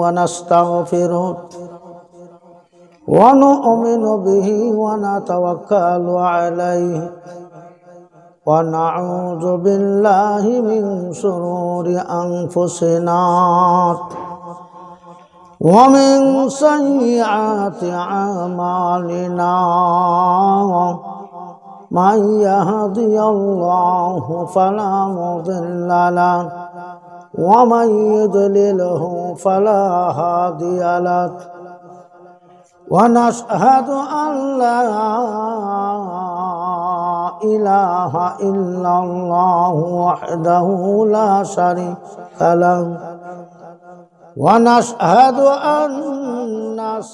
ونستغفره ونؤمن به ونتوكل عليه ونعوذ بالله من شرور أنفسنا ومن سيئات أعمالنا من يهدي الله فلا مضل له ومن يضلله فلا هادي له ونشهد أن لا إله إلا الله وحده لا شريك له ونشهد أن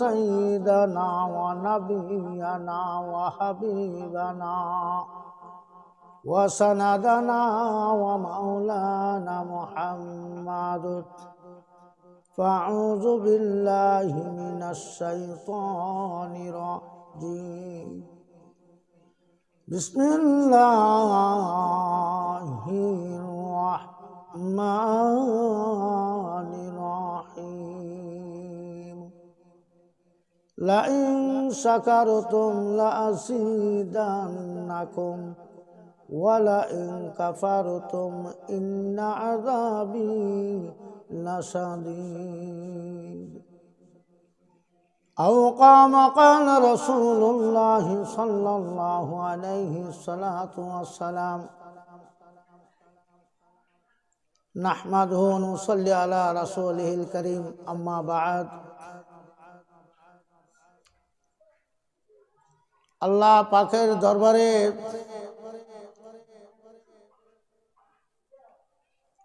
سيدنا ونبينا وحبيبنا وسندنا ومولانا محمد فأعوذ بالله من الشيطان الرجيم بسم الله الرحمن الرحيم لئن شكرتم لأزيدنكم ولئن كفرتم إن عذابي لشديد أو قال رسول الله صلى الله عليه الصلاة والسلام نحمده ونصلي على رسوله الكريم أما بعد আল্লাহ পাকের দরবারে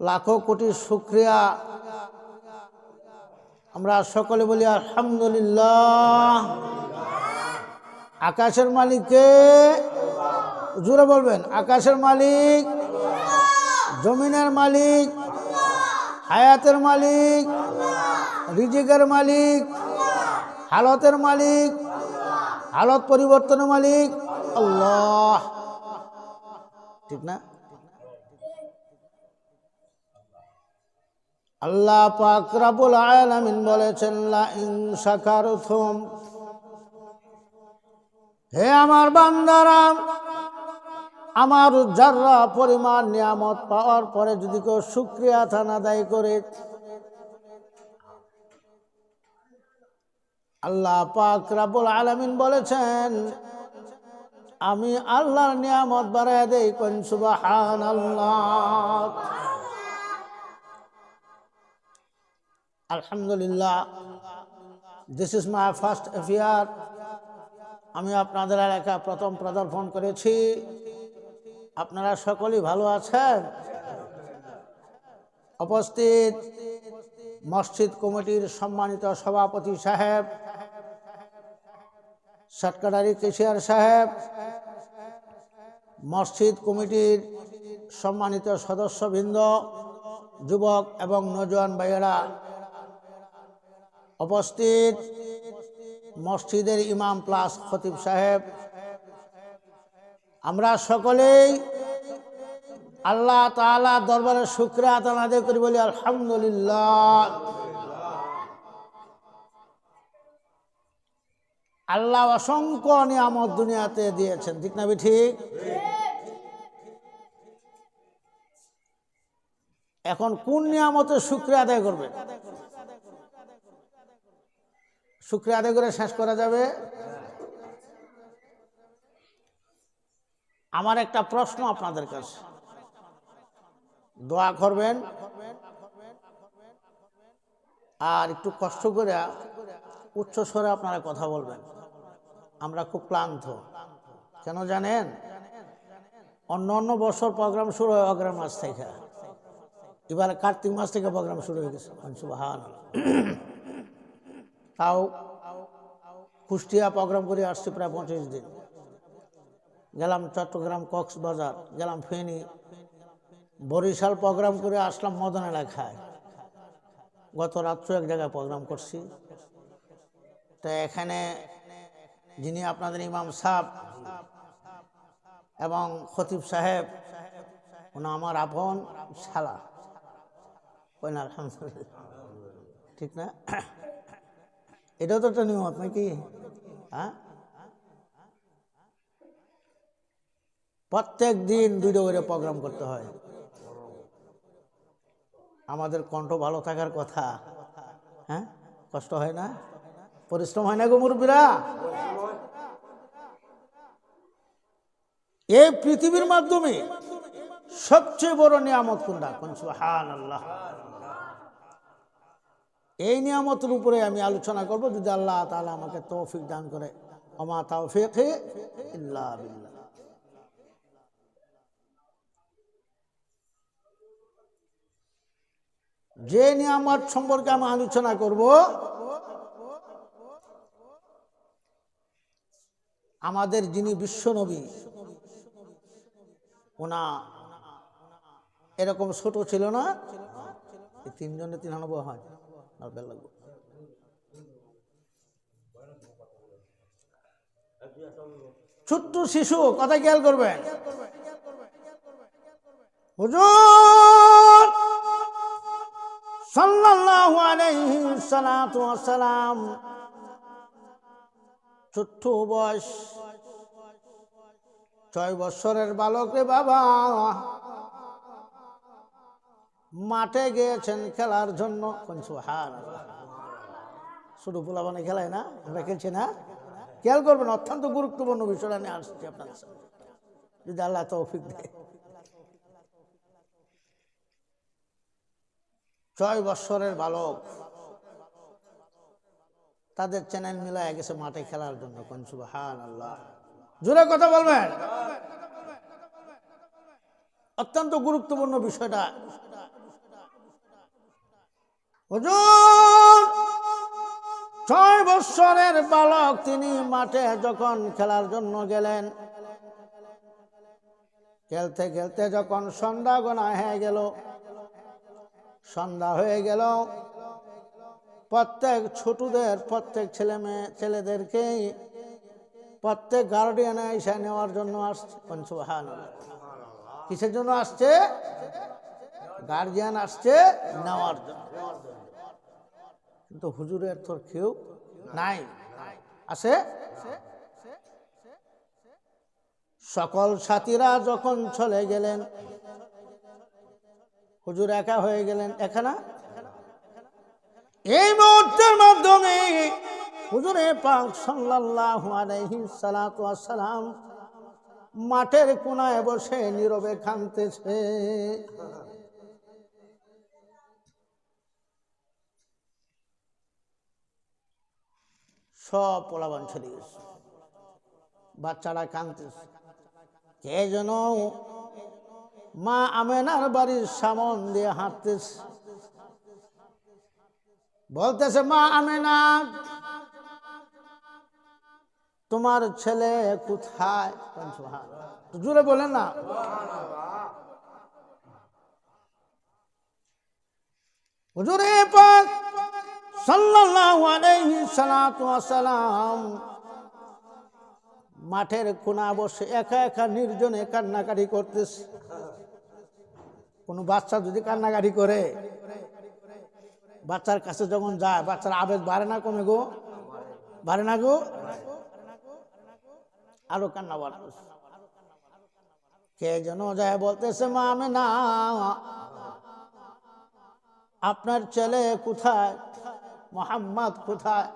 লাখো কোটি শুকরিয়া আমরা সকলে বলি আলহামদুলিল্লাহ। আকাশের মালিককে জোরে বলবেন, আকাশের মালিক, জমিনের মালিক, হায়াতের মালিক, রিজিকের মালিক, হালতের মালিক, হালত পরিবর্তনের মালিক আল্লাহ, ঠিক না? আল্লাহ পাক রব্বুল আলামিন বলেছেন লা ইন শাকারতুম, হে আমার বান্দারা, আমার যারা পরিমাণ নিয়ামত পাওয়ার পরে যদি কেউ শুকরিয়া আদায় করে, আল্লাহ পাক রব্বুল আলামিন বলেছেন আমি আল্লাহর নিয়ামত বাড়ায় দেই। কোন সুবহানাল্লাহ। আলহামদুলিল্লাহ, this is my first affair. আমি আপনাদের এলাকা প্রথম পদার্পণ করেছি। আপনারা সকলেই ভালো আছেন? উপস্থিত মসজিদ কমিটির সম্মানিত সভাপতি সাহেব, সেক্রেটারি কেশিয়ার সাহেব, মসজিদ কমিটির সম্মানিত সদস্যবৃন্দ, যুবক এবং নওজোয়ান ভাইয়েরা, উপস্থিত মসজিদের ইমাম প্লাস খতিব সাহেব, আমরা সকলেই আল্লাহ তাআলা দরবারে শুকরিয়া আদায় করি, বলি আলহামদুলিল্লাহ। আল্লাহ অসংখ্য নিয়ামত দুনিয়াতে দিয়েছেন, ঠিক না ঠিক? এখন কোন নিয়ামতের শুকরিয়া আদায় করবে? শুকরিয়া আদায় করে শেষ করা যাবে? আমার একটা প্রশ্ন আপনাদের কাছে, দোয়া করবেন আর একটু কষ্ট করে উচ্চ স্বরে আপনারা কথা বলবেন। আমরা খুব ক্লান্ত। কেন জানেন? অন্য বছর প্রোগ্রাম শুরু হয় অগ্রহায়ণ মাস থেকে, এবার কার্তিক মাস থেকে প্রোগ্রাম শুরু হয়ে গেছে। সুবহানাল্লাহ। তাও কুষ্টিয়া প্রোগ্রাম করে আসছি প্রায় 25 দিন। গেলাম চট্টগ্রাম, কক্সবাজার, গেলাম ফেনী, বরিশাল প্রোগ্রাম করে আসলাম মদন এলাকায়। গত রাত্রে এক জায়গায় প্রোগ্রাম করছি। তো এখানে যিনি আপনাদের ইমাম সাহেব এবং খতিব সাহেব, উনি আমার আপন শালা। আলহামদুলিল্লাহ। ঠিক না? এটাও তো একটা নিয়মত নাকি? হ্যাঁ, প্রত্যেক দিন 2টা করে প্রোগ্রাম করতে হয়। আমাদের কণ্ঠ ভালো থাকার কথা। হ্যাঁ, কষ্ট হয় না, পরিশ্রম হয় না গো মুরব্বীরা? এই পৃথিবীর মাধ্যমে সবচেয়ে বড় নিয়ামত কোনটা? কোন? সুবহানাল্লাহ। এই নিয়ামতের উপরে আমি আলোচনা করব যদি আল্লাহ তাআলা আমাকে তৌফিক দান করে। ওমা তাওফীকি ইল্লা বিল্লাহ। যে নিয়ামত সম্পর্কে আমি আলোচনা করব, আমাদের যিনি বিশ্বনবী, ওনা এরকম ছোট ছিল না। এই 3 জনে 93 হয়। ছোট্ট শিশু, কথা খেয়াল করবেন। হুজুর সাল্লাল্লাহু আলাইহি সাল্লাতু ওয়াসসালাম ছোট্ট বয়স, 6 বছরের বালক রে বাবা, মাঠে গিয়েছেন খেলার জন্য। সুবহানাল্লাহ। ছোট পোলাপানে খেলায় না, আমরা খেলছি না? খেয়াল করবেন, অত্যন্ত গুরুত্বপূর্ণ বিষয়টা নিয়ে আসছি আপনাদের সামনে, যদি আল্লাহ তৌফিক দেয়। 6 বছরের বালক, তাদের চ্যানেল মিলায় গেছে মাঠে খেলার জন্য। কোন? সুবহানাল্লাহ। জোরে কথা বলবেন। অত্যন্ত গুরুত্বপূর্ণ বিষয়টা। হুজুর 6 বছরের বালক, তিনি মাঠে যখন খেলার জন্য গেলেন, খেলতে খেলতে যখন সন্ধ্যা গোনা হয়ে গেল, সন্ধ্যা হয়ে গেল, প্রত্যেক ছোটদের, প্রত্যেক ছেলেদেরকে প্রত্যেক গার্ডিয়ানে এসে নেওয়ার জন্য আসছে। সুবহানাল্লাহ। কিসের জন্য আসছে? গার্জিয়ান আসছে নেওয়ার জন্য। কিন্তু হুজুরের তোর কেউ নাই, আছে? সকল সাথীরা যখন চলে গেলেন, হুজুর একা হয়ে গেলেন। একা না? এই মুহূর্তের মাধ্যমে হুজুরে পাক সাল্লাল্লাহু আলাইহি সাল্লাতু ওয়াসসালাম মাঠের কোনায় বসে নীরবে কাঁদতেছে। সব পোলাপান ছেড়ে গেছে, বাচ্চারা কাঁদতেছে। কে যেন মা আমেনার বাড়ির সামন দিয়ে হাঁটতেছে, বলতেছে, মা আমেনা, তোমার ছেলে কোথায়? জোরে বলেন না। হুজুরে পাক সাল্লাল্লাহু আলাইহি সাল্লাতু ওয়াসসালাম মাঠের কোনা বসে একা একা নির্জনে কান্নাকাটি করতেছে। কোন বাচ্চা যদি কান্নাকাটি করে, বাচ্চার কাছে যখন যায়, বাচ্চার আবেগ বাড়ে না কমে গো? বাড়ে না গো? আরো কান্না বাড়তেছে। কে যেন যায় বলতেছে, মা আমেনা, আপনার ছেলে কোথায়? মুহাম্মদ কোথায়?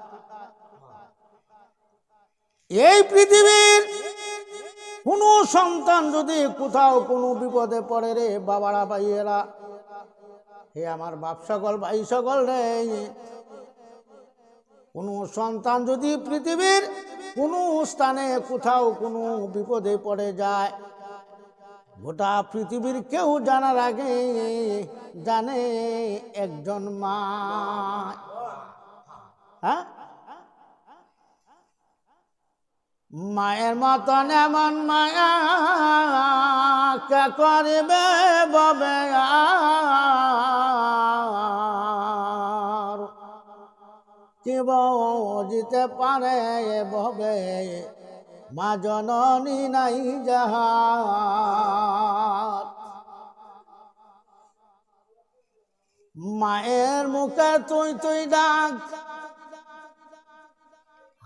এই পৃথিবীর কোন সন্তান যদি কোথাও কোনো বিপদে পড়ে রে বাবারা, ভাইয়েরা, হে আমার বাপ সকল, ভাই সকল রে, কোন সন্তান যদি পৃথিবীর কোন স্থানে কোথাও কোনো বিপদে পড়ে যায়, গোটা পৃথিবীর কেউ জানার আগে জানে একজন মা। হ্যাঁ, মায়ের মতন এমন মায়া কে করবে ববে, কি বুঝতে পারে ববে, মা জননী নাই যাহার। মায়ের মুখে তুই তুই ডাক,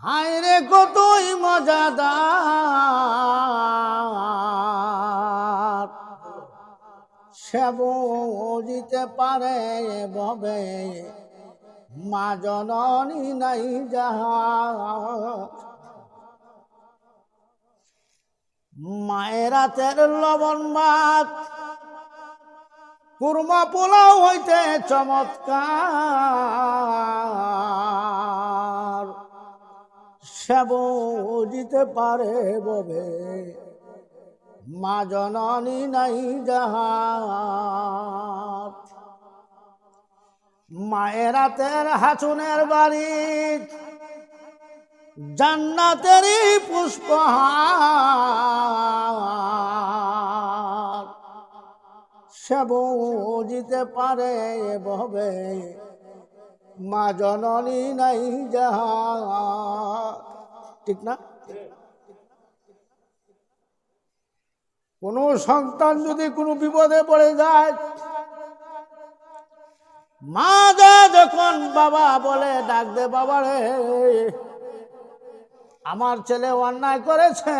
হায় রে কতই মজাদার, সে বুঝিতে পারে ভবে মা জননী নাই যাহার। মায়ের হাতের লবণ ভাত কুরমা পোলাও হইতে চমৎকার, সে বুঝিতে পারে ববে মা জননী নাই যাহার। মায়ের হাতের হাসুনের বাড়ি জান্নাতেরই পুষ্পহার, সে বুঝিতে পারে ভবে মা জননী নাই যাহার। ঠিক না? কোন সন্তান যদি কোনো বিপদে পড়ে যায়, মা যা যখন বাবা বলে ডাক দে, বাবা রে আমার ছেলে অন্যায় করেছে,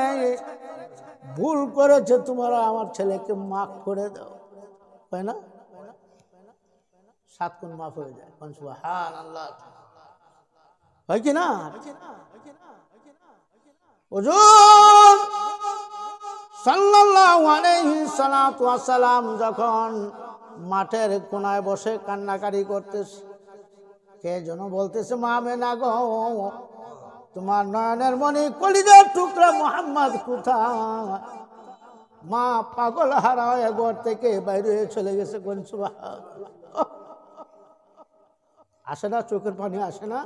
ভুল করেছে, তোমরা আমার ছেলেকে মাফ করে দাও, তাই না? 7 গুণ মাফ হয়ে যায়। সুবহানাল্লাহ, হয় কি না? হুজুর সাল্লাল্লাহু আলাইহি সাল্লাতু ওয়াস সালাম যখন মাঠের কোনায় বসে কান্নাকারি করতেছে, কে যেন বলতেছে, মা আমেনা গো, তোমার নয়নের মণি কলিজার টুকরা মুহাম্মদ কোথায়? মা পাগল হারা হয়ে ঘর থেকে বাইরে চলে গেছে। কোন সুবহানাল্লাহ, আসে না? চোখের পানি আসে না?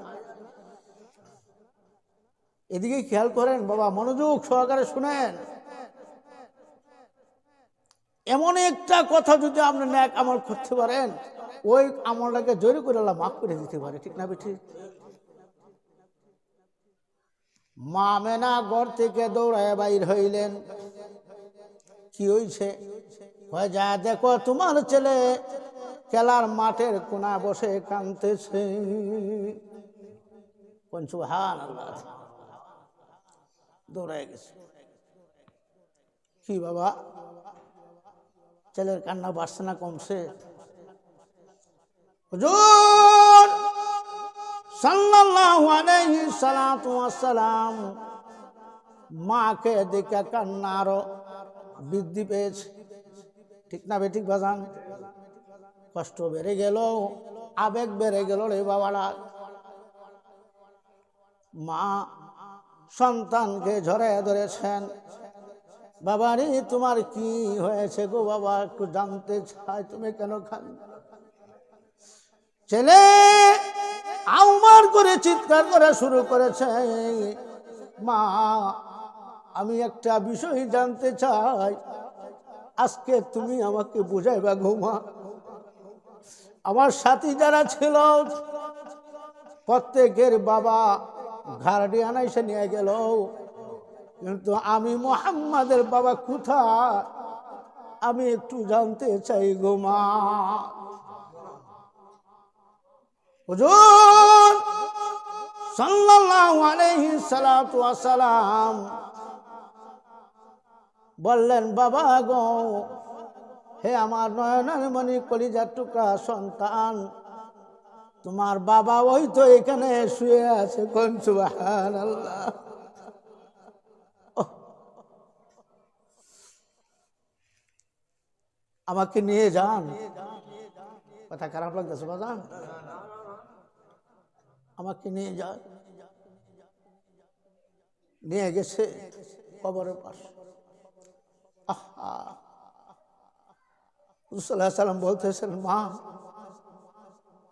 এদিকে খেয়াল করেন বাবা, মনোযোগ সহকারে শুনেন। এমন একটা কথা যদি আপনি ন্যাক আমল করতে পারেন, ওই আমলটাকে জোরে করে আল্লাহ মাফ করে দিতে পারে। ঠিক না বেঠিক? মা আমেনা ঘর থেকে দৌড়ায় বাইর হইলেন। কি হইছে? হয় যা দেখো তোমার ছেলে খেলার মাঠের কোনা বসে কাঁদতেছে। সুবহানাল্লাহ, দৌড়ায় গেছে। কি বাবা, ছেলের কান্না বাড়ছে না কমছে? হুজুর সাল্লাল্লাহু আলাইহি সাল্লাতু ওয়াস সালাম মাকে দেখে কান্না আরো বৃদ্ধি পেয়েছে। ঠিক না বেঠিক বাজান? কষ্ট বেড়ে গেল, আবেগ বেড়ে গেল রে বাবারা। মা সন্তানকে ঝরে ধরেছেন। বাবারে তোমার কি হয়েছে গো বাবা, একটু জানতে চাই, তুমি কেন খান? ছেলে আউমার করে চিৎকার করে শুরু করেছে, মা আমি একটা বিষয় জানতে চাই, আজকে তুমি আমাকে বুঝাইবা গো মা। আমার সাথী যারা ছিল প্রত্যেকের বাবা গার্ডিয়ান এসে নিয়ে গেল, কিন্তু আমি মুহাম্মাদের বাবা কোথায় আমি একটু জানতে চাই গো মা। হুজুর সাল্লাল্লাহু আলাইহি সাল্লাতু ওয়াস সালাম বললেন, বাবা গো, হে আমার নয়নের মণি কলিজার টুকরা সন্তান, তোমার বাবা ওই তো এখানে শুয়ে আছে। কোন সুবহানাল্লাহ। আমাকে নিয়ে যান। কথা খারাপ লাগতেছে বাজান? আমাকে নিয়ে যান। নিয়ে গেছে কবরের পাশে। রাসূলুল্লাহ সাল্লাম বলতেছেন, মা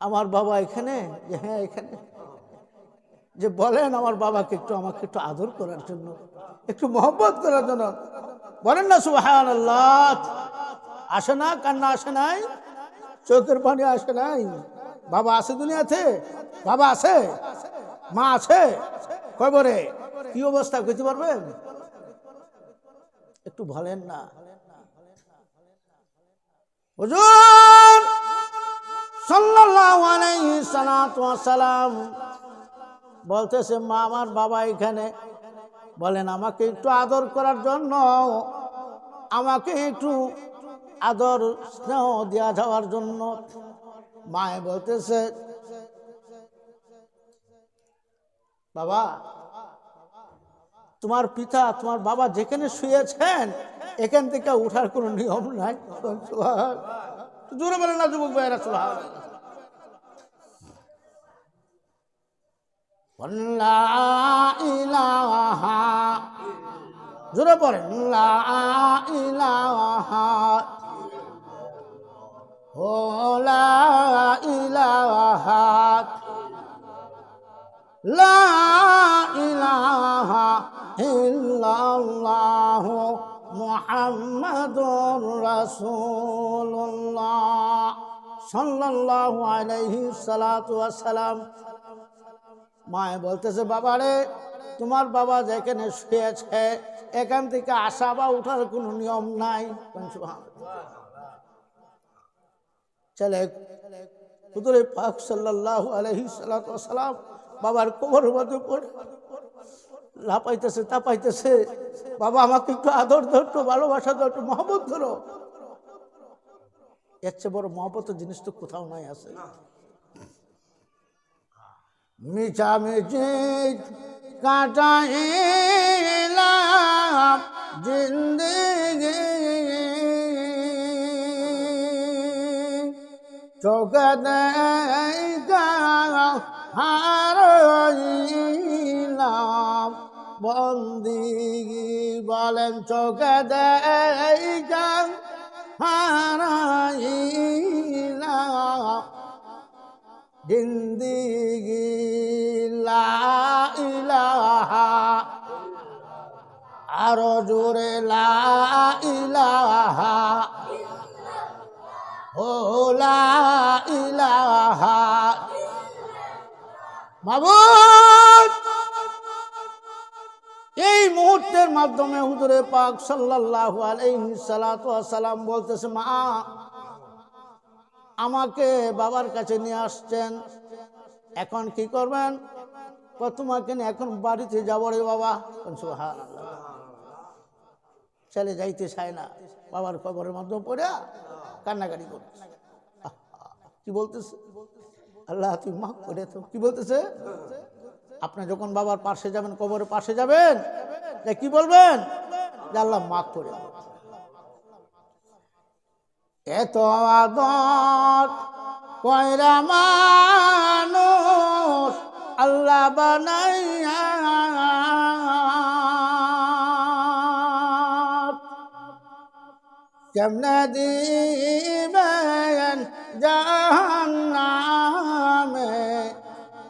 আমার বাবা এখানে? যে হ্যাঁ এখানে। যে বলেন আমার বাবাকে একটু, আমাকে একটু আদর করার জন্য, একটু মহব্বত করার জন্য। বলেন না সুবহানাল্লাহ। আসে না? কান্না আসে নাই? চোখের পানি আসে নাই? বাবা আছে দুনিয়াতে? বাবা আছে? মা আছে? কবরে কি অবস্থা কইতে পারবেন? একটু বলেন না। হুজুর সাল্লাল্লাহু আলাইহি সালাম বলতেছে, মা আমার বাবা এখানে, বলেন আমাকে একটু আদর করার জন্য, আমাকে একটু আদর স্নেহ দেওয়া যাওয়ার জন্য। মায়ে বলতেছে, বাবা তোমার পিতা তোমার বাবা যেখানে শুয়েছেন এখান থেকে উঠার কোনো নিয়ম নাই। জোরে বলেন না যুবক ভাইরা, লা ইলাহা, জোরে পড়েন, লা ইলাহা ও লা ইলাহা, লা ইলাহা ইল্লাল্লাহ মুহাম্মাদুর রাসূলুল্লাহ সাল্লাল্লাহু আলাইহি সাল্লাতু ওয়াস সালাম। মায়ে বলতেছে, বাবারে তোমার বাবা যেখানে শুয়েছে এখান থেকে আসা বা উঠার কোনো নিয়ম নাই। ছেলে হুজুর পাক সাল্লাল্লাহু আলাইহি সাল্লাতু ওয়াস সালাম বাবার কোমরের মধ্যে পড়ে লাপাইতেছে তাপাইতেছে, বাবা আমাকে একটু আদর ধর, একটু ভালোবাসা ধর, একটু মহব্বত ধরো। এর চেয়ে বড় মহব্বতের জিনিস তো কোথাও নাই আছে। মিছামিছি কাটাইলাম জিন্দেগি, চোখে দেখা হারাইলাম বন্দিগি, বলেন চোখে দেখা হারাইলাম জিন্দেগি, লা ইলাহা, আরো জোরে লা ইলাহা ও লা ইলাহা। মাবুদ এই মুহূর্তের মাধ্যমে হুজুরে পাক সাল্লাল্লাহু আলাইহি সাল্লাতু ওয়াস সালাম বলতেছে, মা আমাকে বাবার কাছে নিয়ে আসছেন, এখন কি করবেন? তোমাকে এখন বাড়িতে যাবো রে বাবা। সুবহানাল্লাহ, ছেলে যাইতে চায় না, বাবার কবরের মাধ্যমে পড়ে কান্নাকাটি করতেছে। কি বলতেছে? আল্লাহ তুই মাফ করে তো। কি বলতেছে? আপনি যখন বাবার পাশে যাবেন, কবরের পাশে যাবেন, কি বলবেন? যে আল্লাহ মাফ করে। এত আদর কয়রা মানুষ আল্লাহ বানাইয়া, কেমনে দিবেন জাহান্নামে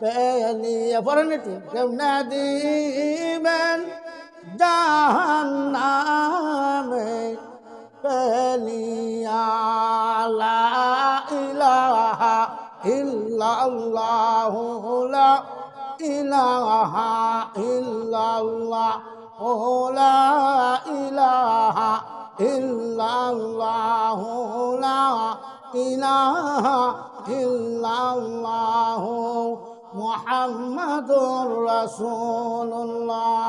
পেলিয়া, পড়েন একটু, কেমনে দিবেন জাহান্নামে পেলিয়া, লা ইলাহা ইল্লাল্লাহু লা ইলাহা ইল্লাল্লাহ ও লা ইলাহা ইল্লাল্লাহু লা ইলাহা ইল্লাল্লাহু মুহাম্মাদুর রাসূলুল্লাহ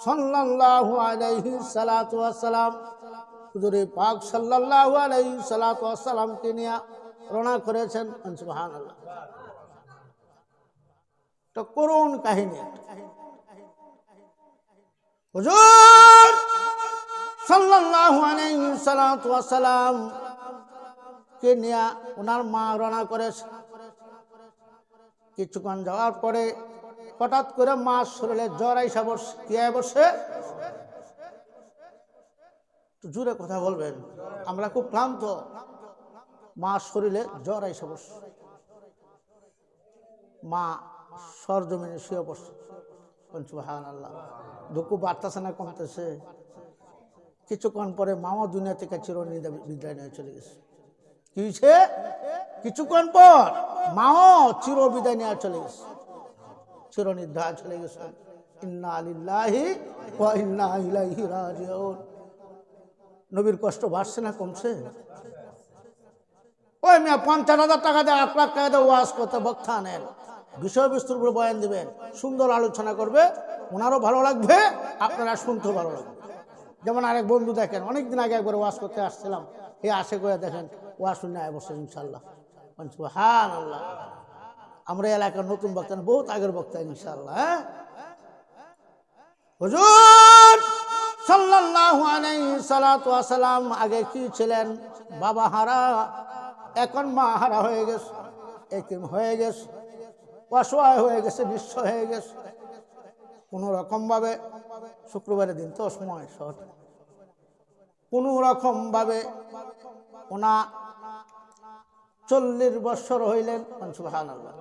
সাল্লাল্লাহু আলাইহি সাল্লাতু ওয়াস সালাম। হুজুরে পাক সাল্লাল্লাহু আলাইহি সাল্লাতু ওয়াস সালামকে নিয়ে রওনা করেছেন। সুবহানাল্লাহ, তো করুন কাহিনী। হুজুর সাল্লাল্লাহু আলাইহি সাল্লাতু ওয়াস সালাম কে নিয়ে ওনার মা রওনা করেছে। কিছুক্ষণ যাওয়ার পরে হঠাৎ করে মা শরীরে জ্বর আইসা বসে। কি বসে? জোরে কথা বলবেন, আমরা খুব ক্লান্ত। মা শরীরে জ্বর আইসা বসে, মা সরজমিনে শুয়ে বসে। সুবহানাল্লাহ, দুঃখ বাড়তেছে না কমতেছে? কিছুক্ষণ পরে মাও দুনিয়া থেকে চিরবিদায় নিয়ে চলে গেছে। কি হয়েছে? কিছুক্ষণ পর মাও চিরবিদায় নিয়ে চলে গেছে, চিরনিদ্রায় চলে গেছে। ইন্না লিল্লাহি ওয়া ইন্না ইলাইহি রাজিউন। নবীর কষ্ট বাড়ছে না কমছে? ওই মিয়া 50,000 টাকা দিয়ে 8 লাখ টাকা দিয়ে ওয়াজ করতে বক্তা আনেন, বিষয়বস্তুর উপর বয়ান দিবেন, সুন্দর আলোচনা করবে, ওনারও ভালো লাগবে, আপনারা শুনতেও ভালো লাগবে। যেমন আরেক বন্ধু দেখেন, অনেকদিন আগে একবার ওয়াজ করতে আসছিলাম, এই আসে করে দেখেন ওয়াজ শুনে বসে ইনশাল্লাহ। সুবহানাল্লাহ। আমরা এলাকার নতুন বক্তা, বহুত আগের বক্তা ইনশাল্লাহ। হ্যাঁ, হুজুর সাল্লাল্লাহু আলাইহি সাল্লাতু ওয়া সাল্লাম আগে কি ছিলেন? বাবা হারা, এখন মা হারা হয়ে গেছে, এতিম হয়ে গেছে, অসহায় হয়ে গেছে, নিঃস্ব হয়ে গেছে। কোন রকম ভাবে শুক্রবারের দিন তো সময় শর্ট, কোন রকম ভাবে ওনা 40 বছর হইলেন, সুবহানাল্লাহ,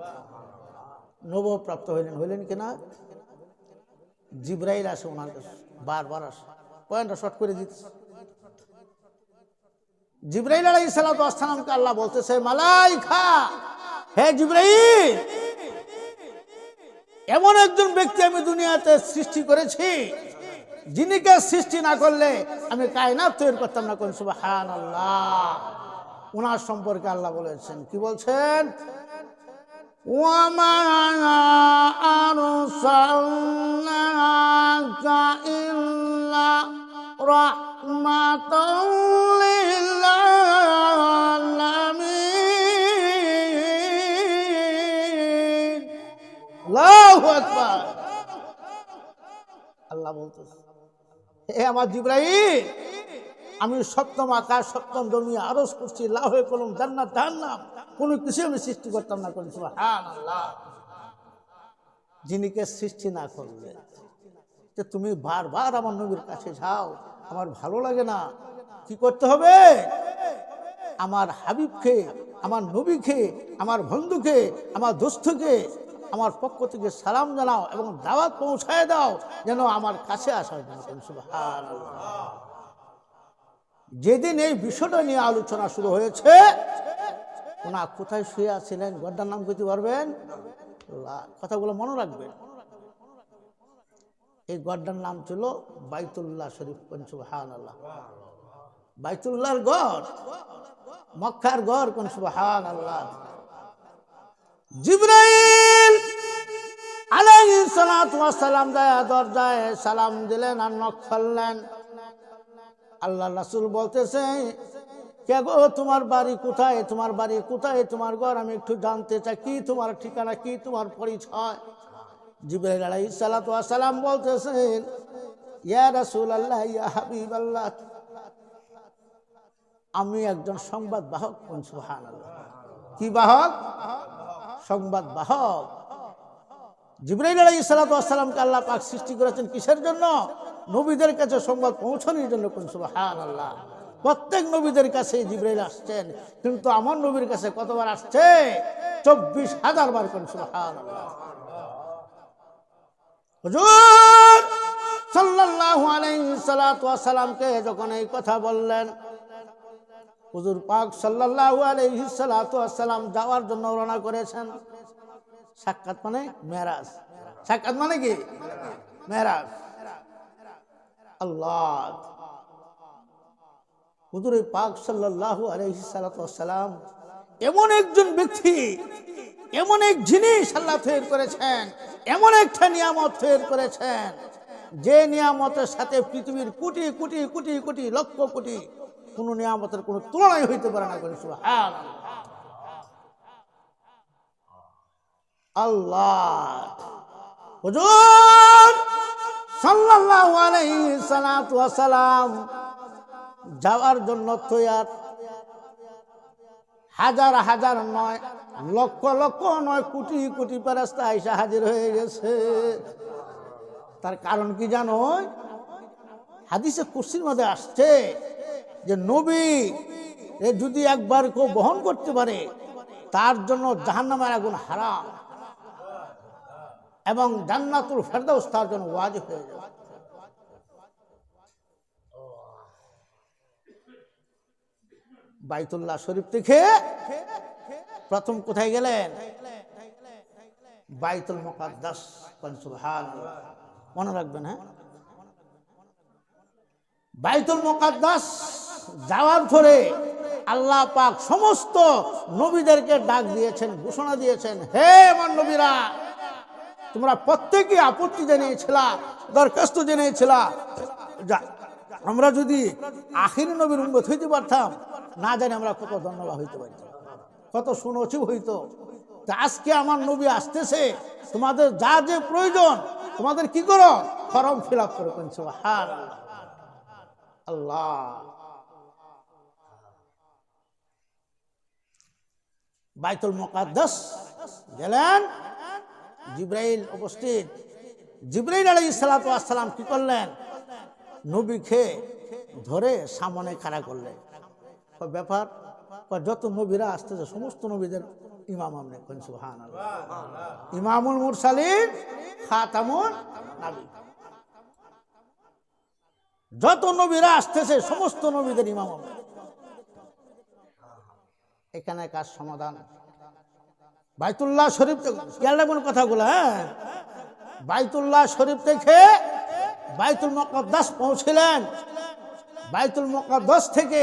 নবপ্রাপ্ত হইলেন কিনা? জিবরাইল আসে ওনার কাছে, বারবার আসে, পয়েন্টটা শর্ট করে দিচ্ছে। জিবরাইল আলাইহিস সালাতু ওয়াস সালামকে আল্লাহ বলতেছে, মালাইকা, হে জিবরাইল, এমন একজন ব্যক্তি আমি দুনিয়াতে সৃষ্টি করেছি, যিনিকে সৃষ্টি না করলে আমি কায়নাত তৈরি করতাম না। কোন সুবহানাল্লাহ। ওনার সম্পর্কে আল্লাহ বলেছেন, কি বলছেন? ওয়ামা আরসালনাকা ইল্লা রাহমাতাল লিল আলামিন। আল্লাহু আকবার। আল্লাহ বলতেছে, হে আমার জিবরাইল, আমি সপ্তম আকাশ, সপ্তম দুনিয়া আরজ করছি, লাহে কলম, জান্নাত, জাহান্নাম, কোনো কিছু আমি সৃষ্টি করতাম না। কোন সুবহানাল্লাহ। যিনিকে সৃষ্টি না করলে যে তুমি বারবার আমার নবীর কাছে যাও, আমার ভালো লাগে না। কি করতে হবে? আমার হাবিবকে, আমার নবীকে, আমার বন্ধুকে, আমার দোস্তকে আমার পক্ষ থেকে সালাম জানাও এবং দাওয়াত পৌঁছায় দাও যেন আমার কাছে আসার জন্য। সুবহানাল্লাহ। যেদিন এই বিষয়টা নিয়ে আলোচনা শুরু হয়েছে, ওনা কোথায় শুয়ে আছিলেন? গড্ডার নাম কইতে পারবেন? কথাগুলো মনে রাখবেন। এই গড্ডার নাম ছিল বাইতুল্লাহ শরীফ। সুবহানাল্লাহ। বাইতুল্লাহর গড়, মক্কার গড়। কোন সুবহানাল্লাহ। জিবরাইল আলাইহিস সালাতু ওয়াস সালাম দরজায় সালাম দিলেন আর নক করলেন। আল্লাহ রাসূল বলতেছে, কে গো, তোমার বাড়ি কোথায়? তোমার বাড়ি কোথায়? তোমার ঘর আমি একটু জানতে চাই। কি তোমার ঠিকানা, কি তোমার পরিচয়? জিবরাইল আলাইহিস সালাতু ওয়াস সালাম বলতেছেন, ইয়া রাসূলুল্লাহ, ইয়া হাবিবাল্লাহ, আমি একজন সংবাদ বাহক। কোন সুবহানাল্লাহ। কি বাহক? সংবাদ বাহক। জিবরাইল আলাইহিস সালাতু ওয়াস সালামকে আল্লাহ পাক সৃষ্টি করেছেন কিসের জন্য? নবীদের কাছে সংবাদ পৌঁছানোর জন্য। কোন সুবহানাল্লাহ। প্রত্যেক নবীদের কাছে জিবরাইল আসছেন, কিন্তু আমার নবীর কাছে কতবার আসছে? 24,000 বার। কোন সুবহানাল্লাহ। হুজুর সাল্লাল্লাহু আলাইহি সাল্লাতু ওয়াস সালামকে যখন এই কথা বললেন, হুজুর পাক সাল্লাল্লাহু আলাইহি সাল্লাতু ওয়াস সালাম যাওয়ার জন্য রওনা করেছেন। সাক্ষাৎ মানে মেরাজ। সাক্ষাৎ মানে কি? মেরাজ। আল্লাহ। হুজুর পাক সাল্লাল্লাহু আলাইহি সাল্লাতু ওয়াস সালাম এমন একজন ব্যক্তি, এমন এক জিনিস আল্লাহ তৈরি করেছেন, এমন একটা নিয়ামত তৈরি করেছেন, যে নিয়ামতের সাথে পৃথিবীর কোটি কোটি কোটি কোটি লক্ষ কোটি কোন নিয়ামতের কোন তুলনাই হইতে পারে না। সুবহানাল্লাহ। আল্লাহ। হুজুর সাল্লাল্লাহু আলাইহি সাল্লাতু ওয়াস সালাম যাওয়ার জন্য তৈয়ার। হাজার হাজার নয়, লক্ষ লক্ষ নয়, কোটি কোটি ফেরেশতা আইসা হাজির হয়ে গেছে। তার কারণ কি জানো? হাদিসে কুরসির মধ্যে আসছে যে নবী যদি একবার কেউ বহন করতে পারে, তার জন্য জাহান্নামের আগুন হারাম এবং জান্নাতুল ফেরদাউস তার জন্য ওয়াজিব হয়ে যাবে। বাইতুল্লাহ শরীফ থেকে প্রথম কোথায় গেলেন? বাইতুল মুকাদ্দাস। সুবহানাল্লাহ। মনে রাখবেন। হ্যাঁ, বাইতুল মুকাদ্দাস যাওয়ার পরে আল্লাহ পাক সমস্ত নবীদেরকে ডাক দিয়েছেন, ঘোষণা দিয়েছেন, হে আমার নবীরা, তোমরা প্রত্যেকে আপত্তি জানিয়েছিলা, দরখাস্ত জানিয়েছিলা, আমরা যদি আখির নবীর উম্মত হইতে পারতাম, না জানি আমরা কত ধন্যবাদ হইতে পারতাম, কত সুনসিব হইতো। তা আজকে আমার নবী আসতেছে, তোমাদের যা যে প্রয়োজন তোমাদের কি করো, ফর্ম ফিল আপ করে কোন সুবহানাল্লাহ। আল্লাহ বাইতুল মুকাদ্দাস গেলেন, জিবরাইল উপস্থিত। জিবরাইল আলাইহিস সালাতু ওয়াস সালাম কি করলেন, নবীকে ধরে সামনে খাড়া করলেন। ব্যাপার, যত নবীরা আসতেছে সমস্ত নবীদের ইমাম আপনি কোন সুবহানাল্লাহ, ইমামুল মুরসালিন খাতামুন নবী। যত নবীরা আসতেছে সমস্ত নবীদের ইমাম আপনি। এখানে কাজ সমাধান। বাইতুল্লাহ শরীফ খেয়াল রাখবেন কথাগুলো, হ্যাঁ, বাইতুল্লাহ শরীফ থেকে বাইতুল মুকাদ্দাস পৌঁছিলেন। বাইতুল মুকাদ্দাস থেকে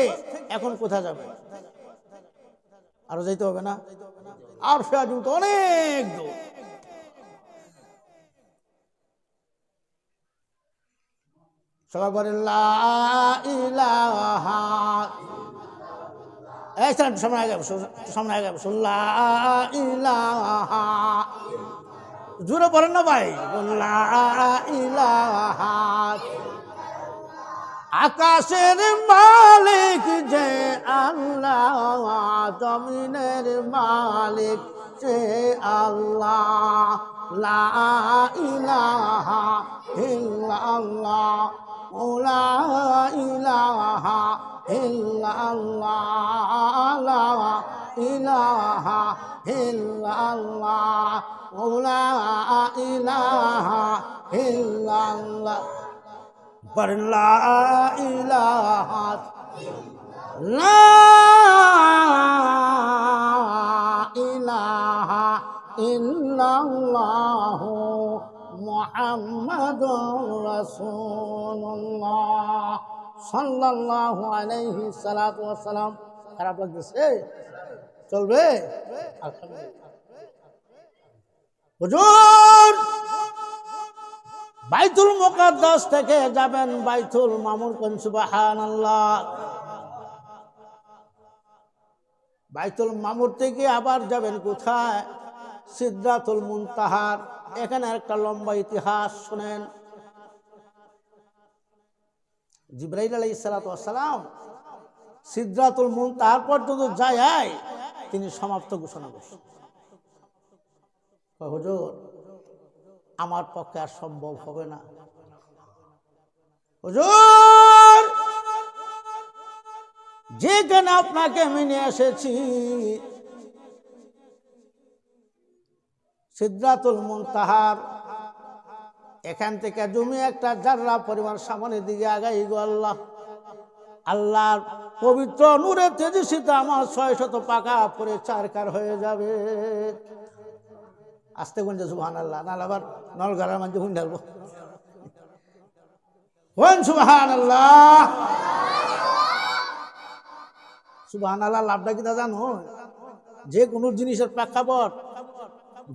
এখন কোথায় যাবে, আরো যাইতে হবে না, আর ফেরাজুম তো অনেক দূর। সবাই বলেন লা ইলাহা, এই সামনে আগে সামনে আগে লা ইলাহা, জোরে পড়েন না ভাই, লা ইলাহা। আকাশের মালিক যে আল্লাহ, জমিনের মালিক যে আল্লাহ, লা ইলাহা ইল্লাল্লাহ, লা ইলাহা ইল্লাল্লাহ, লা ইলাহা ইল্লাল্লাহ, লা ইলাহা ইল্লাল্লাহ। লা ইলাহা লা ইলাহা ইল্লাল্লাহু মুহাম্মাদুর রাসূলুল্লাহ সাল্লাল্লাহু আলাইহি সাল্লাতু ওয়াস সালাম। খারাপ লাগতেছে, চলবে আলহামদুলিল্লাহ। হুজুর বাইতুল মুকাদ্দাস থেকে যাবেন বাইতুল মামুর, কোন সুবহানাল্লাহ। বাইতুল মামুর থেকে আবার যাবেন কোথায়, সিদরাতুল মুনতাহার। এখানে একটা লম্বা ইতিহাস শুনেন। জিবরাইল আলাইহিস সালাতু ওয়াস সালাম সিদরাতুল মুনতাহার পর্যন্ত যায়, তিনি সমাপ্ত ঘোষণা করছেন, হুজুর আমার পক্ষে আর সম্ভব হবে না, হুজুর যেখানে আপনাকে আমি নিয়ে এসেছি সিদরাতুল মুনতাহার, এখান থেকে জমি একটা জাররা পরিমাণ সামনের দিকে আগাই গো আল্লাহ, আল্লাহর পবিত্র নূরের তেজস্বিতে আমার 600 পাকা পরে চারকার হয়ে যাবে। আস্তে গুনছে সুবহানাল্লাহ, না আবার নলগাড়ার মাঝে হুন ঢালবো, কোন সুবহানাল্লাহ। সুবহানাল্লাহ লাভটা কি তা জানো, যে কোনো জিনিসের প্রেক্ষাপট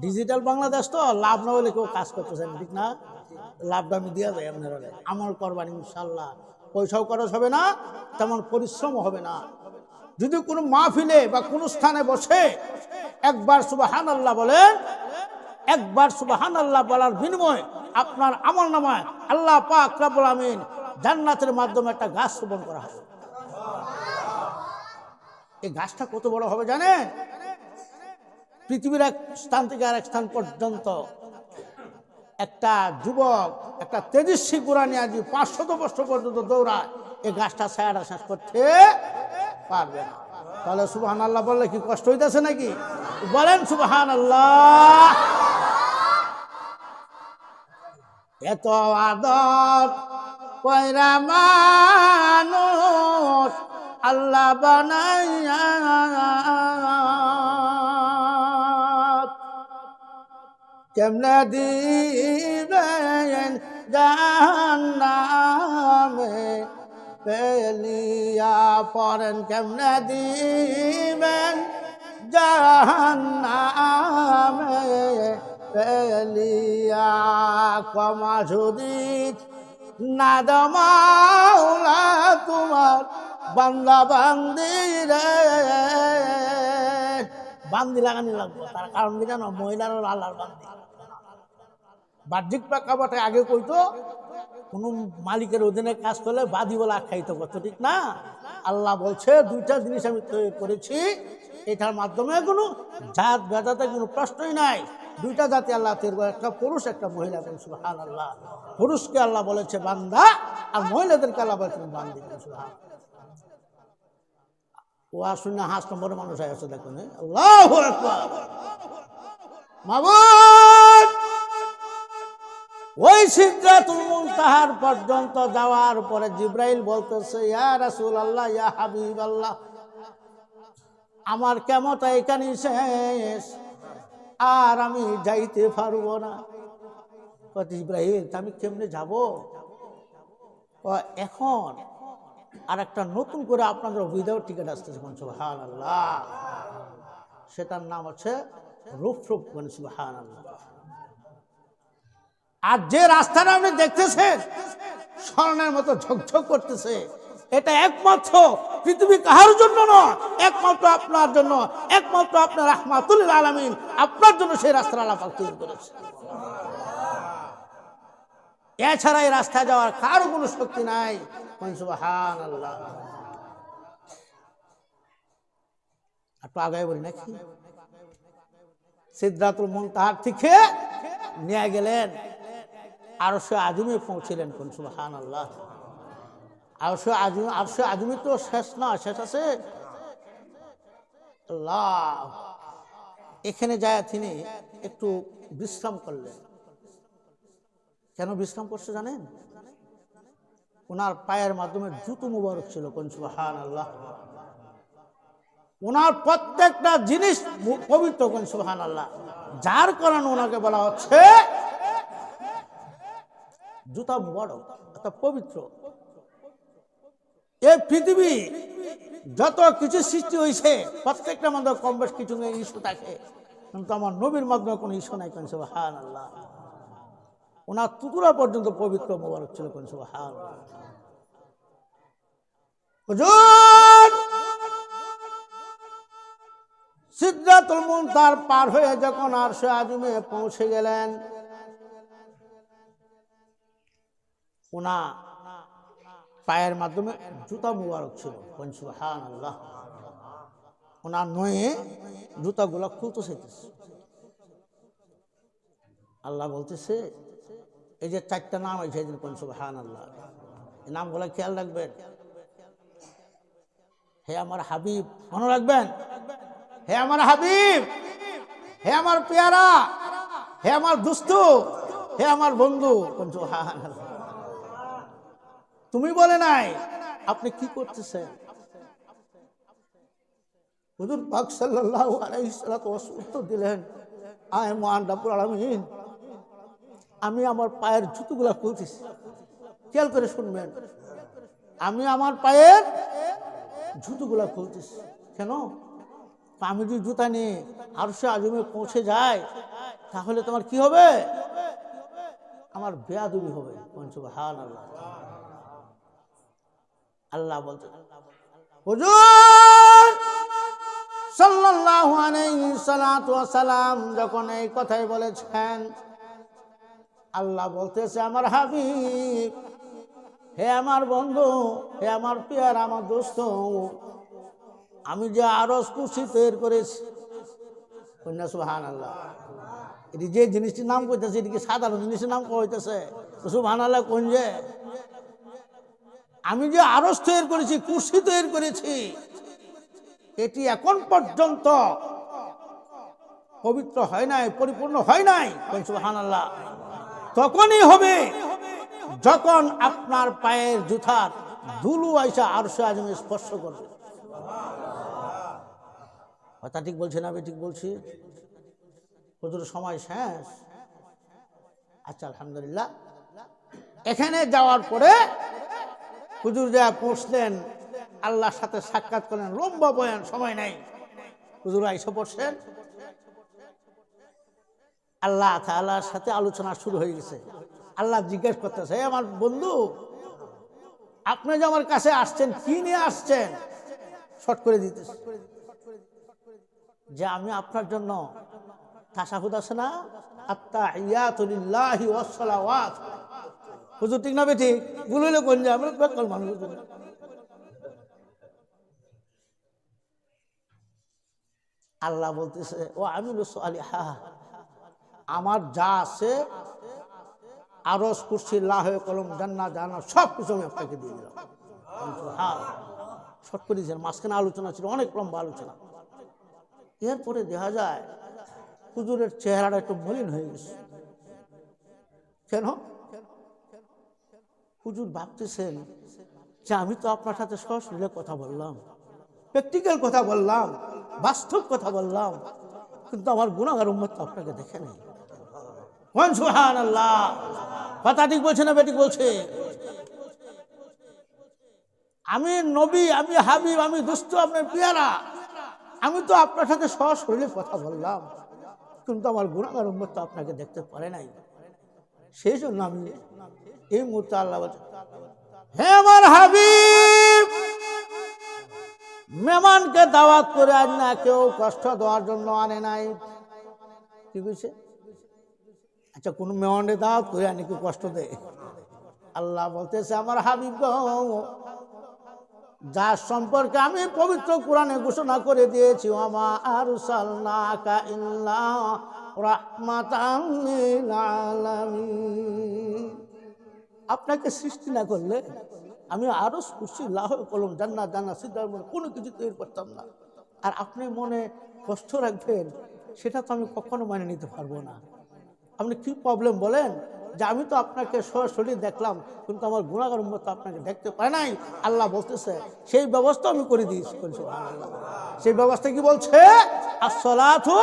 ডিজিটাল বাংলাদেশ তো, লাভ না হলে কেউ কাজ করতেছেন, ঠিক না? লাভটা আমি দেওয়া যায় আপনার, আমল করবেন ইনশাল্লাহ, পয়সাও খরচ হবে না, তেমন পরিশ্রম হবে না। যদি কোনো মাহফিলে বা কোনো স্থানে বসে একবার সুবহানাল্লাহ বলেন, একবার সুবহানাল্লাহ বলার বিনিময়ে আপনার আমলনামায় আল্লাহ পাক রব্বুল আমিন জান্নাতের মাধ্যমে একটা গাছ রোপণ করা হবে। এই গাছটা কত বড় হবে জানেন? পৃথিবীর এক স্থান থেকে আরেক স্থান পর্যন্ত একটা যুবক একটা তেজস্বী ঘোড়া নিয়ে আজ 500 বছর পর্যন্ত দৌড়ায়, এই গাছটা ছায়াটা শেষ করতে পারবে না। তাহলে সুবহানাল্লাহ বললে কি কষ্ট হইতেছে নাকি? বলেন সুবহানাল্লাহ। এত আদর কইরা মানুষ আল্লাহ বানাইয়া, কেমনে দিবেন জাহান্নামে পেলিয়া পরেন কেমনে দিবেন জাহান্নামে পেলিয়া ক্ষমা যদি না দাও মাওলা তোমার বান্দা বান্দি রে বান্দি লাগানি লাগবে তার কারণ কি জানো মহিলার আল্লাহর বান্দি বাহ্যিক প্রেক্ষাপটে আগে কইতো কোন মালিকের অধীনে কাজ করলে বাদী বলে আখ্যায়িত করতো ঠিক না আল্লাহ বলছে দুইটা জিনিস আমি তৈরি করেছি এটার মাধ্যমে কোনো জাত ভেদাতে কোনো প্রশ্নই নাই দুইটা জাতি আল্লাহ তৈরি করে একটা পুরুষ একটা মহিলা সুবহানাল্লাহ পুরুষকে আল্লাহ বলেছে বান্দা আর মহিলাদেরকে আল্লাহ বলেছেন বান্দি সুবহানাল্লাহ ও শুনে হাঁস নম্বরের মানুষ আছে দেখুন আল্লাহু আকবার মাবুদ ওই সিদরাতুল মুনতাহার পর্যন্ত যাওয়ার পরে জিবরাইল বলতেছে ইয়া রাসূলুল্লাহ ইয়া হাবিবাল্লাহ আমার কেমত এখানেই শেষ আর আমি যাইতে পারবো না জিবরাইল আমি কেমনে যাব এখন আর একটা নতুন করে আপনাদের উইদাউট টিকিট আসতেছে সুবহানাল্লাহ সেটার নাম হচ্ছে রূপ সুবহানাল্লাহ আর যে রাস্তাটা আপনি দেখতেছেন স্বর্ণের মতো ঝকঝক করতেছে এটা একমাত্র পৃথিবী কাহার জন্য নয় একমাত্র আপনার জন্য একমাত্র আপনার রাহমাতুল আলামিন আপনার জন্য সেই রাস্তা আল্লাহ পাক তৈরি করেছে এছাড়া এই রাস্তায় যাওয়ার কারো কোনো শক্তি নাই সুবহানাল্লাহ একটু আগে বলি নাকি সিদরাতুল মুনতাহার থেকে নিয়ে গেলেন আরশে আযমে পৌঁছিলেন কোন সুবহানাল্লাহ আরশে আযমে তো শেষ না শেষ আছে আল্লাহ এখানে যায় তিনি একটু বিশ্রাম করলেন কেন বিশ্রাম করছে জানেন ওনার পায়ের মাধ্যমে জুতো মুবারক ছিল কোন সুবহানাল্লাহ ওনার প্রত্যেকটা জিনিস পবিত্র কোন সুবহানাল্লাহ যার কারণে ওনাকে বলা হচ্ছে জুতা মুবারক অর্থাৎ পবিত্র এই পৃথিবী যত কিছু সৃষ্টি হয়েছে প্রত্যেকটা মধ্যে কম বেশ কিছু ইস্যু থাকে কিন্তু আমার নবীর মাধ্যমে কোনো ইস্যু নাই কোন সুবহানাল্লাহ ওনার তুতুরা পর্যন্ত পবিত্র মুবারক ছিল কোন সুবহানাল্লাহ হুজুর সিদরাতুল মুনতাহার পার হয়ে যখন আরশে আযমে পৌঁছে গেলেন ওনা পায়ের মাধ্যমে জুতা মুবারক ছিল সুবহানাল্লাহ ওনার নয়ে জুতাগুলো খুলতে চাইতেছে আল্লাহ বলতেছে এই যে চারটা নাম আছে সুবহানাল্লাহ এই নামগুলো খেয়াল রাখবেন হে আমার হাবিব মনে রাখবেন হে আমার হাবিব হে আমার পেয়ারা হে আমার দোস্ত হে আমার বন্ধু সুবহানাল্লাহ তুমি বলে নাই আপনি কি করতেছেন হুজুর পাক সাল্লাল্লাহু আলাইহি ওয়াসাল্লাম উত্তর দিলেন আয় মহান রব্বুল আলামিন আমি আমার পায়ের জুতোগুলা খুলতেছি খেয়াল করে শুনবেন আমি আমার পায়ের জুতোগুলা খুলতেছি কেন আমি যদি জুতা নিয়ে আরশে আযমে পৌঁছে যায় তাহলে তোমার কি হবে আমার বেয়াদবি হবে সুবহানাল্লাহ আল্লাহ বলতেন হুজুর সাল্লাল্লাহু আলাইহি সাল্লাম যখন এই কথাই বলেছেন আল্লাহ বলতেছে আমার হাবিব হে আমার বন্ধু হে আমার পিয়ার আমার দোস্ত আমি যে আরশ কুরসি তৈরি করেছি সুবহানাল্লাহ এটি যে জিনিসটির নাম কইতেছে এটিকে সাধারণ জিনিসের নাম কইতেছে সুবহানাল্লাহ কোন যে আমি যে আরশ তৈরি করেছি কুরসি তৈরি করেছি এটি এখন পর্যন্ত পবিত্র হয় নাই পরিপূর্ণ হয় নাই সুবহানাল্লাহ তখনই হবে যখন আপনার পায়ের জুতার ধুলো আইসা আরশে আযমে স্পর্শ করবে কথা ঠিক বলছি না আমি ঠিক বলছি হুজুর সময় শেষ আচ্ছা আলহামদুলিল্লাহ এখানে যাওয়ার পরে হুজুর যা পৌঁছলেন, আল্লাহর সাথে সাক্ষাৎ করলেন, লম্বা বয়ান, সময় নাই। হুজুর আইসা পড়ছেন, আল্লাহ তাআলার সাথে আলোচনা শুরু হয়ে গেছে। আল্লাহ জিজ্ঞেস করতেছে, আমার বন্ধু, আপনি যে আমার কাছে আসছেন, কি নিয়ে আসছেন? শর্ট করে দিতেছে যে আমি আপনার জন্য তাশাহুদ আছে না, আত্তাহিয়াতু লিল্লাহি ওয়াস সালাওয়াত। হুজুর ঠিক না বেঠিক? ভুল হইলে কোন যে আমরা বেকল মানুষ। আল্লাহ বলতেছে, ও আমিলু সালিহা, আমার যা আছে আরশ, কুরসি, লাহে কলম, জান্নাত জাহান্নাম সব কিছু আমি আপনাকে দিয়ে দিলাম। শর্ট করে দিয়েছেন, মাঝখানে আলোচনা ছিল, অনেক লম্বা আলোচনা। এরপরে দেখা যায় হুজুরের চেহারাটা একটু মলিন হয়ে গেছে। কেন? হুজুর ভাবতেছেন যে আমি তো আপনার সাথে সরাসরি কথা বললাম, প্র্যাকটিক্যাল কথা বললাম, বাস্তব কথা বললাম, কিন্তু আমার গুনাহগার উম্মত তো আপনাকে দেখে নেই। সুবহানাল্লাহ। কথা ঠিক বলছে না বেঠিক বলছে? আমি নবী, আমি হাবিব, আমি দোস্ত, আপনার পেয়ারা, আমি তো আপনার সাথে সরাসরি কথা বললাম, কিন্তু আমার গুনাহগার উম্মত তো আপনাকে দেখতে পারে নাই। সেই জন্য আমি এই মুহূর্তে আল্লাহ বলছে, হে আমার হাবিব, মেহমানকে দাওয়াত করে আজ না কেউ কষ্ট দেওয়ার জন্য আনে নাই। কি বুঝছে? আচ্ছা, কোন মেহমানকে দাওয়াত করে আনে কেউ কষ্ট দেয়? আল্লাহ বলতেছে, আমার হাবিব গো, যার সম্পর্কে আমি পবিত্র কোরআনে ঘোষণা করে দিয়েছি, ওয়ামা আরসালনাকা ইল্লা রাহমাতাল লিল আলামিন, আপনাকে সৃষ্টি না করলে আমি আরশ, কুরসি, লাহ কলম, জান্নাত জান্নাত সিদরাত কোনো কিছু তৈরি করতাম না। আর আপনি মনে কষ্ট রাখবেন, সেটা তো আমি কখনো মানে নিতে পারবো না। আপনি কি প্রবলেম বলেন যে আমি তো আপনাকে সরাসরি দেখলাম, কিন্তু আমার গুনাহগার উম্মত আপনাকে দেখতে পায় নাই। আল্লাহ বলতেছে, সেই ব্যবস্থা আমি করে দিয়েছি। সেই ব্যবস্থা কি বলছে? আসসালাতু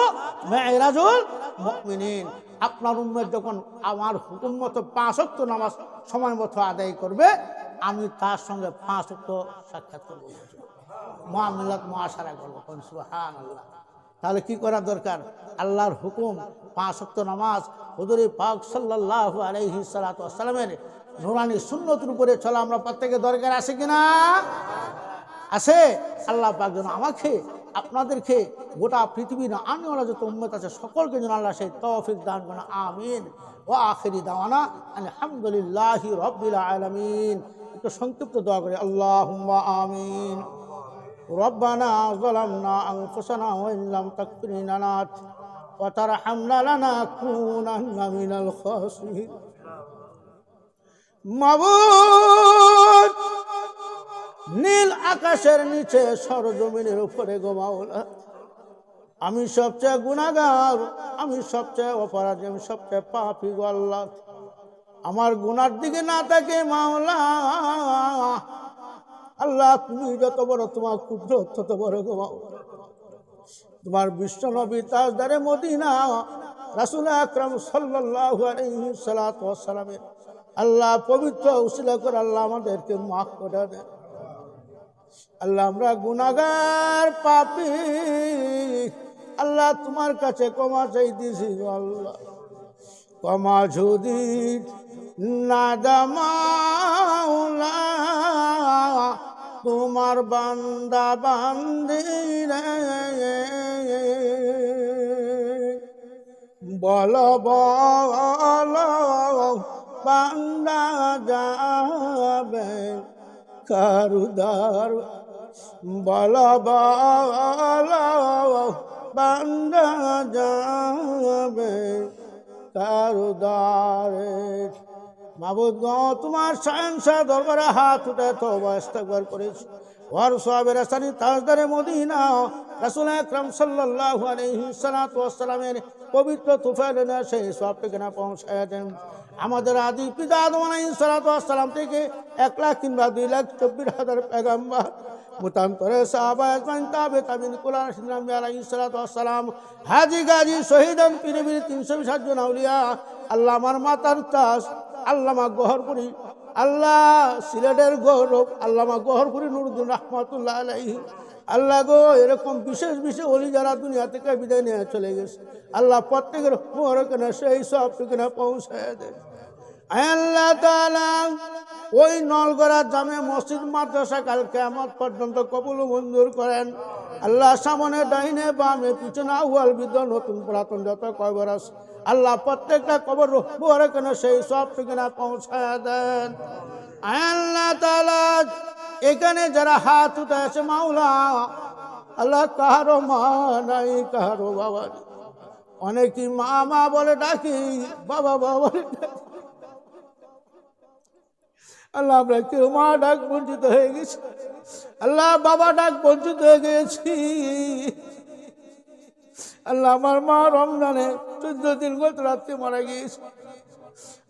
মিরাজুল মুমিনিন। আপনার উম্মত যখন আমার হুকুম মতো 5 ওয়াক্ত নামাজ সময় মতো আদায় করবে, আমি তার সঙ্গে 5 ওয়াক্ত সাক্ষাৎ করবো, মুআমালাত মুআশারা করবো। সুবহানাল্লাহ। তাহলে কি করা দরকার? আল্লাহর হুকুম 5 ওয়াক্ত নামাজ, হুজুর পাক সাল্লাল্লাহু আলাইহি সাল্লাতু ওয়াস সালামের নূরানি সুন্নতের উপরে চলা আমরা প্রত্যেকের দরকার আছে কিনা? আছে। আল্লাহ পাক যেন আমাকে, আপনাদেরকে, গোটা পৃথিবীর আনওয়ালা যত উম্মত আছে সকলকে যেন আল্লাহ সেই তৌফিক দান করেন। আমিন। ওয়া আখিরি দাওয়ানা আলহামদুলিল্লাহি রাব্বিল আলামিন। একটু সংক্ষিপ্ত দোয়া করি, আল্লাহুম্মা আমিন। রব্বানা যালামনা আনফুসানা ওয়া ইল্লাম তাগফির লানা ওয়া তারহামনা লানাকুনান্না মিনাল খাসিরিন। মাবুদ, নীল আকাশের নিচে সরজমিনের উপরে গো মাওলা, আমি সবচেয়ে গুনাহগার, আমি সবচেয়ে অপরাধী, আমি সবচেয়ে পাপী গো আল্লাহ। আমার গুনার দিকে না তাকে মাওলা, আল্লাহ তুমি যত বড়, তোমার কুদরত তত বড় গো মাওলা। তোমার বিশ্ব নবী তাজদারে মদিনা রাসূল আকরাম সাল্লাল্লাহু আলাইহি সাল্লাতু ওয়াস সালামের আল্লাহ পবিত্র উসিলা করে আল্লাহ আমাদেরকে মাফ করে দেন। আল্লাহ আমরা গুনাহগার, পাপী, আল্লাহ তোমার কাছে ক্ষমা চাইতেছি আল্লাহ। ক্ষমা যদি না দাও মাওলা, তোমার বান্দা বান্দিরে বলো বলো বান্দা যাবে কারুদার, বলো বলো বান্দা যাবে কারুদারে। মাবুদ তোমার শাহেনশাহ দরবারে হাত উঠে তওবা ইস্তেগফার করেছি। ওয়ার সাহাবের আসানি তাজদারে মদিনা রাসূল আকরাম সাল্লাল্লাহু আলাইহি সাল্লাতু ওয়াস সালামের পবিত্র তুফাইল না সেই সবটাকে না পৌঁছায় দেন। আমাদের আদি পিতা আদম আলাইহিস সালাতু ওয়াস সালাম থেকে 1,00,000 কিংবা 2,24,000 পয়গম্বর, মুতান্তরে সাহাবা আজমাইন, তাবে তাবিন, কুলান সিদ্দিক আলাইহিস সালাতু ওয়াস সালাম, হাজী গাজী শহীদান পীর 320 জন আউলিয়া, আল্লাহ আমার মাতার তাস আল্লামা গহরপুরি আল্লাহ সিলেটের গৌরব আল্লামা গহরপুরি নুরুদ্দিন রহমাতুল্লাহ আলাইহি, আল্লাহ গো এরকম বিশেষ বিশেষ ওলি যারা দুনিয়া থেকে বিদায় নিয়ে চলে গেছে, আল্লাহ প্রত্যেকের মোহরকেনা সেই সব ঠিকানা পৌঁছায় দেয়। আল্লাহ তাআলা ওই নলগড়া জামে মসজিদ মাদ্রাসা কাল কিয়ামত পর্যন্ত কবুল মঞ্জুর করেন। আল্লাহ সামনে ডাইনে বামে পিছনে আউয়াল বৃদ্ধ নতুন পুরাতন যত কবর আছে আল্লাহ প্রত্যেকটা কবর মোহরকেনা সেই সব ঠিকানা পৌঁছায় দেন। আল্লাহ তাআলা এখানে যারা হাত উঠে আছে মাওলা আল্লাহ কাহারো মা নাই কাহারো বাবা নেই, অনেকেই মা মা বলে ডাকি বাবা বাবা বলে ডাকি, আল্লাহ আমরা কেউ মা ডাক বঞ্চিত হয়ে গেছি, আল্লাহ বাবা ডাক বঞ্চিত হয়ে গেছি। আল্লাহ আমার মা রমজানে 14 দিন গত রাত্রে মারা গিয়েছে,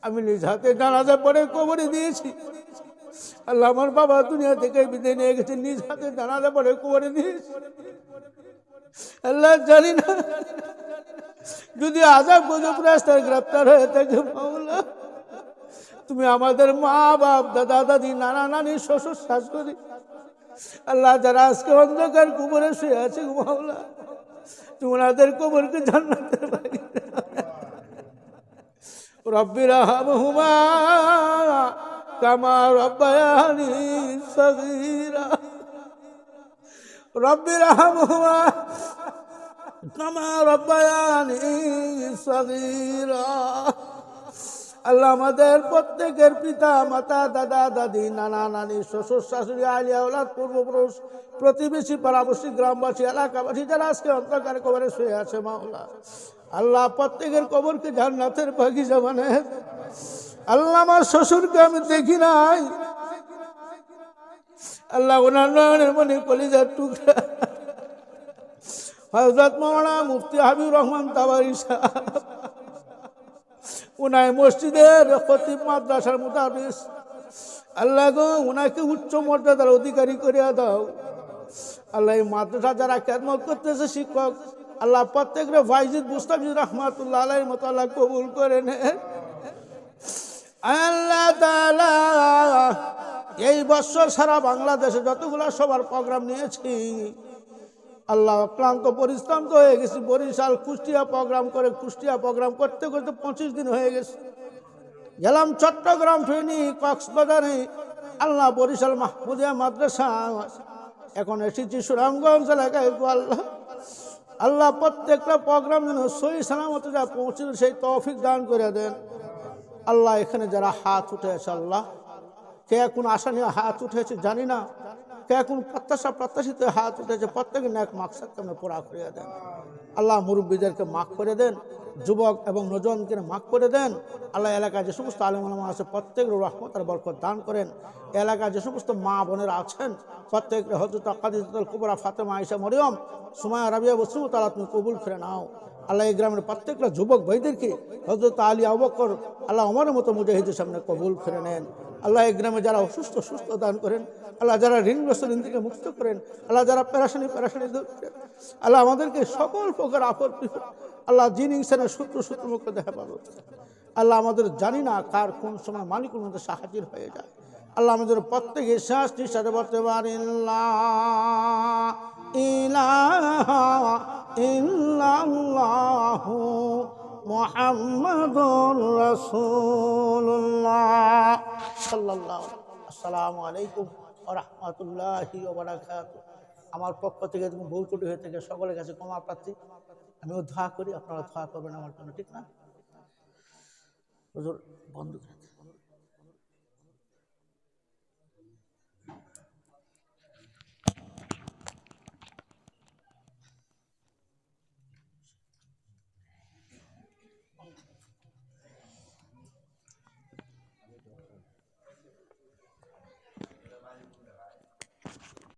আমি নিজ হাতে জানাজা পড়ে কবরে দিয়েছি। আল্লাহ আমার বাবা দুনিয়া থেকে বিদায় নিয়ে গেছে, নিজ হাতে জানাজা পড়ে কবরে দিয়েছি। আল্লাহ জানি না যদি আযাব গজব রাস্তায় গ্রেফতার হয়ে থাকে মাওলা, তুমি আমাদের মা বাপ দাদা দাদি নানা নানি শ্বশুর শাশুড়ি আল্লাহ যারা আজকে অন্ধকার কবরে শুয়ে আছে মাওলা, তুমি ওনাদের কবরকে জান্নাতের বাগিচা রব্বির রহমহুমা কামা রব্বায়ানি সগীরা, রব্বির রহমহুমা কামা রব্বায়ানি সগীরা। আল্লাহ আমাদের প্রত্যেকের পিতা মাতা দাদা দাদি নানা নানি শ্বশুর শাশুড়ি আলিয়া ওলাদ পূর্বপুরুষ প্রতিবেশী পাড়াবসী গ্রামবাসী এলাকাবাসী যারা আজকে অন্ধকার কবরে শুয়ে আছে মাওলা, আল্লাহ প্রত্যেকের কবরকে জান্নাতের বাগিচা বানায়। আল্লাহ আমার শ্বশুরকে আমি দেখি নাই, আল্লাহ ওনার নয়নের মনে কলিজার টুকরা হযরত মাওলানা মুফতি হাবিবুর রহমান তাবারী সাহেব, উনাই মসজিদের খতিব মাদ্রাসার মুদারিস, আল্লাহ গো উনাকে উচ্চ মর্যাদার অধিকারী করিয়া দাও। আল্লাহ এই মাদ্রাসা যারা খেদমত করতেছে শিক্ষক আল্লাহ প্রত্যেকের ফাইজিদ মুস্তাফিজ রহমাতুল্লাহ আলাইহির মতো আল্লাহ কবুল করে নেন। আল্লাহ তাআলা এই বছর সারা বাংলাদেশে যতগুলো সবার প্রোগ্রাম নিয়েছি আল্লাহ ক্লান্ত পরিশ্রান্ত হয়ে গেছি, বরিশাল কুষ্টিয়া প্রোগ্রাম করতে করতে 25 দিন হয়ে গেছে। গেলাম চট্টগ্রাম, ফেনী, কক্সবাজারে, আল্লাহ বরিশাল মাহমুদিয়া মাদ্রাসা, এখন এসেছি সুনামগঞ্জ এলাকায়। আল্লাহ আল্লাহ প্রত্যেকটা প্রোগ্রাম যেন সহি সালামতে যা পৌঁছিল সেই তৌফিক দান করে দেন। আল্লাহ এখানে যারা হাত উঠেছে আল্লাহ কে কোন আশা নিয়ে হাত উঠেছে জানি না, কে কোন প্রত্যাশিত হাত উঠেছে, প্রত্যেকে নেক মাকসাদ কেন পুরা করে দেন। আল্লাহ মুরব্বীদেরকে মাফ করে দেন, যুবক এবং নজওয়ানকে মাফ করে দেন। আল্লাহ এলাকায় যে সমস্ত আলেম ওলামা আছে প্রত্যেকের রহমত আর বরকত দান করেন। এলাকায় যে সমস্ত মা বোনেরা আছেন প্রত্যেকের হযরত খাদিজাতুল কুবরা, ফাতেমা, আয়েশা, মরিয়ম, সুমাইয়া, রাবিয়া, বসরিমা তাআলা তুমি কবুল করে নাও। আল্লাহ এই গ্রামের প্রত্যেকটা যুবক ভাইদেরকে হযরত আলী, আবু বকর, আল্লাহ ওমরের মতো মুজাহিদের সামনে কবুল করে নেন। আল্লাহ এই গ্রামে যারা অসুস্থ সুস্থ দান করেন, আল্লাহ যারা ঋণগ্রস্ত ঋণ থেকে মুক্ত করেন, আল্লাহ যারা পেরেশানি দূর করেন, আল্লাহ আমাদেরকে সকল প্রকার আপদ বিপদ আল্লাহ জিন ইনসানের শত্রু মুক্ত দেখা পাবো। আল্লাহ আমাদের জানি না কার কোন সময় মালিকুল মধ্যে হাজির হয়ে যায়। আল্লাহ আমাদের প্রত্যেকে শ্বাস নিঃশ্বাসে বলতে পারেন লা ইলাহা ইল্লাল্লাহু মুহাম্মাদুর রাসূলুল্লাহ সাল্লাল্লাহু আলাইহি ওয়াসাল্লাম। আসসালামু আলাইকুম ওয়া রাহমাতুল্লাহি ওয়া বারাকাতুহু। আমার পক্ষ থেকে তুমি ভুল ত্রুটি হয়ে থেকে সকলের কাছে ক্ষমা প্রার্থী। আমিও দোয়া করি, আপনারা দোয়া করবেন আমার জন্য, ঠিক না? হুজুর বন্ধ করে